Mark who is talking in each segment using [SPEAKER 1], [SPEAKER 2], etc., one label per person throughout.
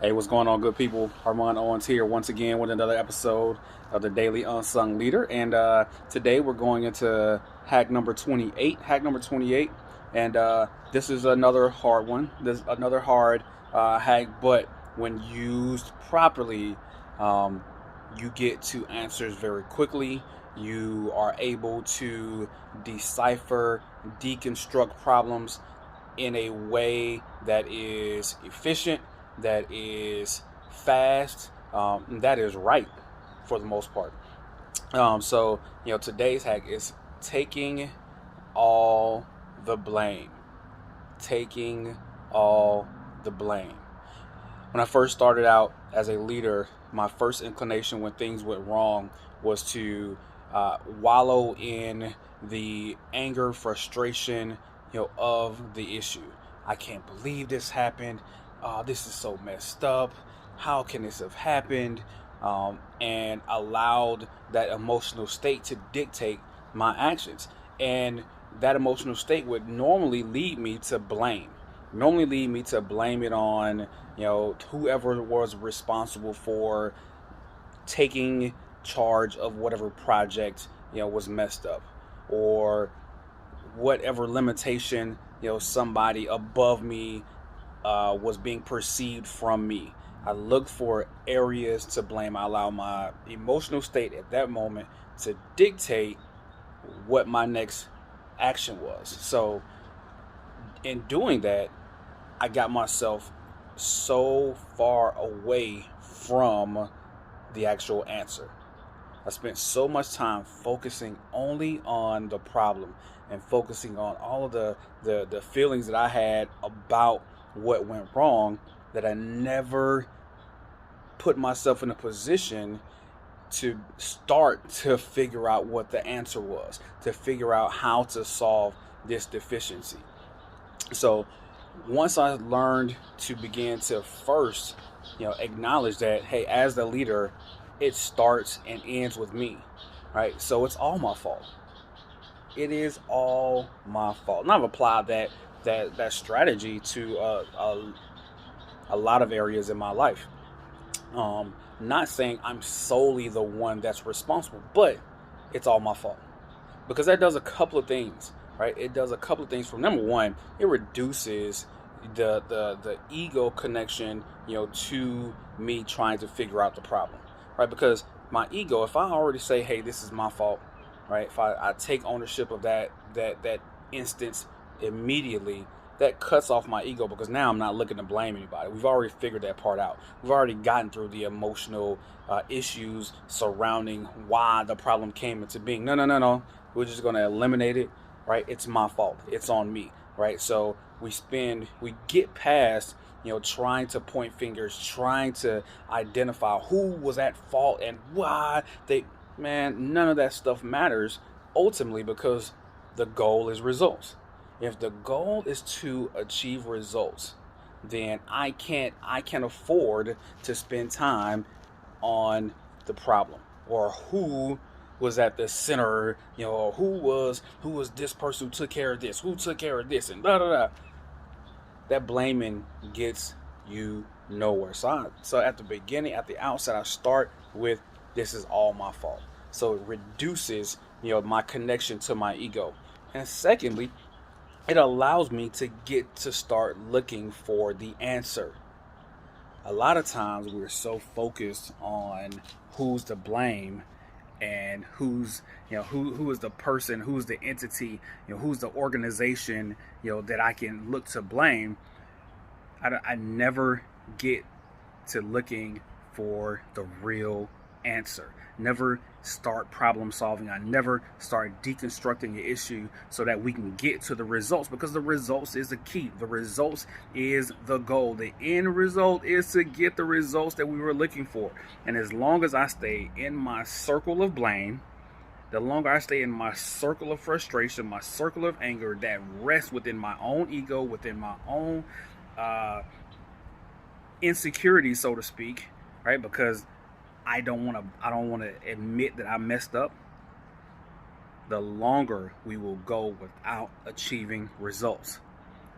[SPEAKER 1] Hey, what's going on, good people? Armand Owens here once again with another episode of the Daily Unsung Leader. And today we're going into hack number 28. Hack number 28. And this is another hard one. This is another hard hack, but when used properly, um, you get to answers very quickly. You are able to decipher, deconstruct problems in a way that is efficient, that is fast, and that is right for the most part. Today's hack is taking all the blame. Taking all the blame. When I first started out as a leader, my first inclination when things went wrong was to wallow in the anger, frustration, of the issue. I can't believe this happened. This is so messed up. How can this have happened? And allowed that emotional state to dictate my actions. And that emotional state would normally lead me to blame. Normally lead me to blame it on, whoever was responsible for taking charge of whatever project, was messed up, or whatever limitation, somebody above me was being perceived from me. I look for areas to blame. I allow my emotional state at that moment to dictate what my next action was. So, in doing that, I got myself so far away from the actual answer. I spent so much time focusing only on the problem and focusing on all of the feelings that I had about what went wrong, that I never put myself in a position to start to figure out what the answer was, to figure out how to solve this deficiency. So once I learned to begin to first, acknowledge that, hey, as the leader, it starts and ends with me, right? So it's all my fault. It is all my fault. And I've applied that strategy to a lot of areas in my life. Not saying I'm solely the one that's responsible, but it's all my fault, because that does a couple of things, right? It does a couple of things. From number one, it reduces the ego connection, to me trying to figure out the problem, right? Because my ego, if I already say, hey, this is my fault, right? If I take ownership of that instance immediately, that cuts off my ego, because now I'm not looking to blame anybody. We've already figured that part out. We've already gotten through the emotional issues surrounding why the problem came into being. No. We're just going to eliminate it, right? It's my fault. It's on me, right? So we get past, trying to point fingers, trying to identify who was at fault and why none of that stuff matters ultimately, because the goal is results. If the goal is to achieve results, then I can't afford to spend time on the problem, or who was at the center, or who was this person who took care of this, who took care of this, and blah blah blah. That blaming gets you nowhere. So at the beginning, at the outset, I start with, this is all my fault. So it reduces, my connection to my ego. And secondly, it allows me to get to start looking for the answer. A lot of times we're so focused on who's to blame, and who's, who is the person, who's the entity, who's the organization, that I can look to blame. I never get to looking for the real answer. Never start problem solving. I never start deconstructing the issue so that we can get to the results, because the results is the key. The results is the goal. The end result is to get the results that we were looking for. And as long as I stay in my circle of blame, the longer I stay in my circle of frustration, my circle of anger that rests within my own ego, within my own insecurity, so to speak, right? Because I don't want to admit that I messed up. The longer we will go without achieving results.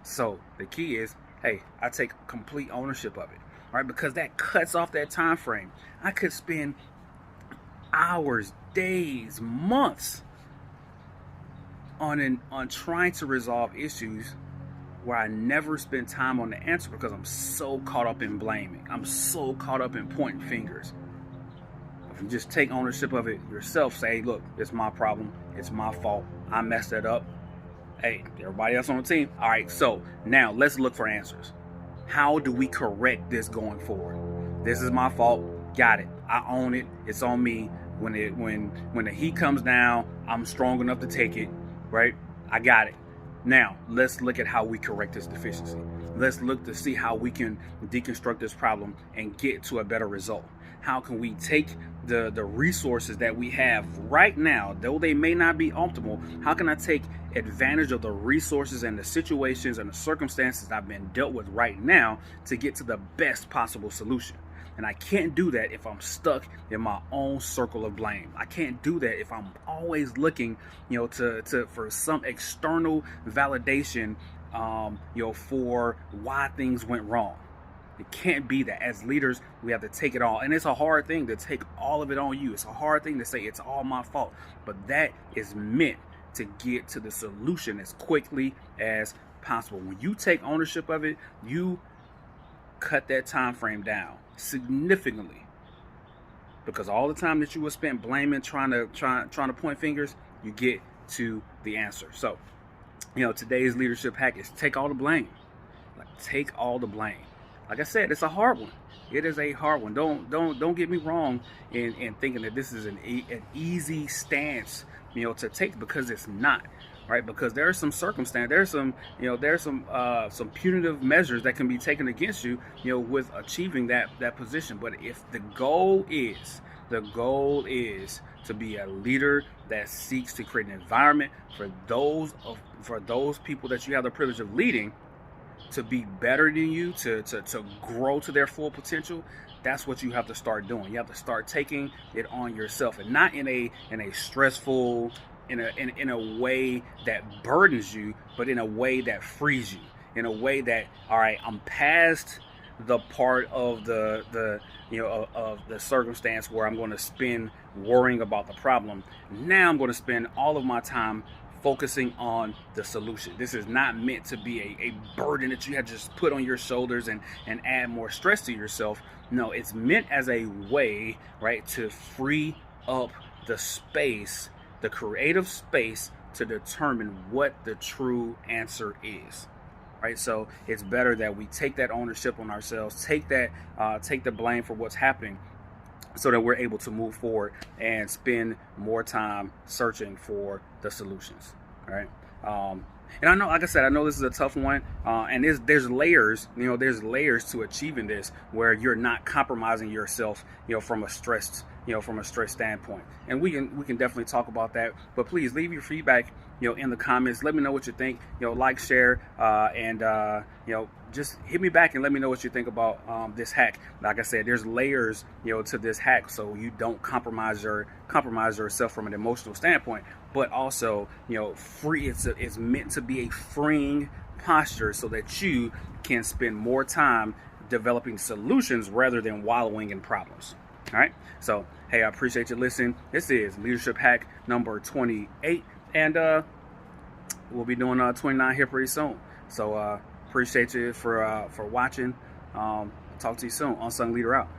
[SPEAKER 1] So the key is, hey, I take complete ownership of it. right? Because that cuts off that time frame. I could spend hours, days, months on trying to resolve issues where I never spend time on the answer because I'm so caught up in blaming. I'm so caught up in pointing fingers. If you just take ownership of it yourself, say, look, it's my problem, it's my fault, I messed that up. Hey, everybody else on the team, all right, so now let's look for answers. How do we correct this going forward? This is my fault, got it, I own it, it's on me. When the heat comes down, I'm strong enough to take it, right? I got it. Now, let's look at how we correct this deficiency. Let's look to see how we can deconstruct this problem and get to a better result. How can we take the resources that we have right now, though they may not be optimal, how can I take advantage of the resources and the situations and the circumstances I've been dealt with right now to get to the best possible solution? And I can't do that if I'm stuck in my own circle of blame. I can't do that if I'm always looking, for some external validation, for why things went wrong. It can't be that. As leaders, we have to take it all. And it's a hard thing to take all of it on you. It's a hard thing to say it's all my fault. But that is meant to get to the solution as quickly as possible. When you take ownership of it, you cut that time frame down significantly, because all the time that you will spend blaming, trying to point fingers, you get to the answer. So, today's leadership hack is take all the blame. Take all the blame. Like I said, it's a hard one. It is a hard one. Don't get me wrong in thinking that this is an easy stance, to take, because it's not. Right, because there are some circumstances, there's some punitive measures that can be taken against you, with achieving that position. But if the goal is to be a leader that seeks to create an environment for those people that you have the privilege of leading to be better than you, to grow to their full potential, that's what you have to start doing. You have to start taking it on yourself, and not in a stressful, in a way that burdens you, but in a way that frees you, in a way that, all right, I'm past the part of the circumstance where I'm going to spend worrying about the problem. Now I'm going to spend all of my time focusing on the solution. This is not meant to be a burden that you have just put on your shoulders and add more stress to yourself. No, it's meant as a way, right, to free up the space, the creative space, to determine what the true answer is. Right, so it's better that we take that ownership on ourselves, take the blame for what's happening, so that we're able to move forward and spend more time searching for the solutions. All right. And I know, like I said, I know this is a tough one, and there's layers, there's layers to achieving this, where you're not compromising yourself, from a stressed standpoint. And we can definitely talk about that. But please leave your feedback, in the comments. Let me know what you think. Like, share, and just hit me back and let me know what you think about this hack. Like I said, there's layers, to this hack, so you don't compromise yourself from an emotional standpoint, but also, free. It's meant to be a freeing posture so that you can spend more time developing solutions rather than wallowing in problems. All right. So, hey, I appreciate you listening. This is Leadership Hack number 28, and we'll be doing 29 here pretty soon. So, appreciate you for watching. Talk to you soon. Unsung Leader out.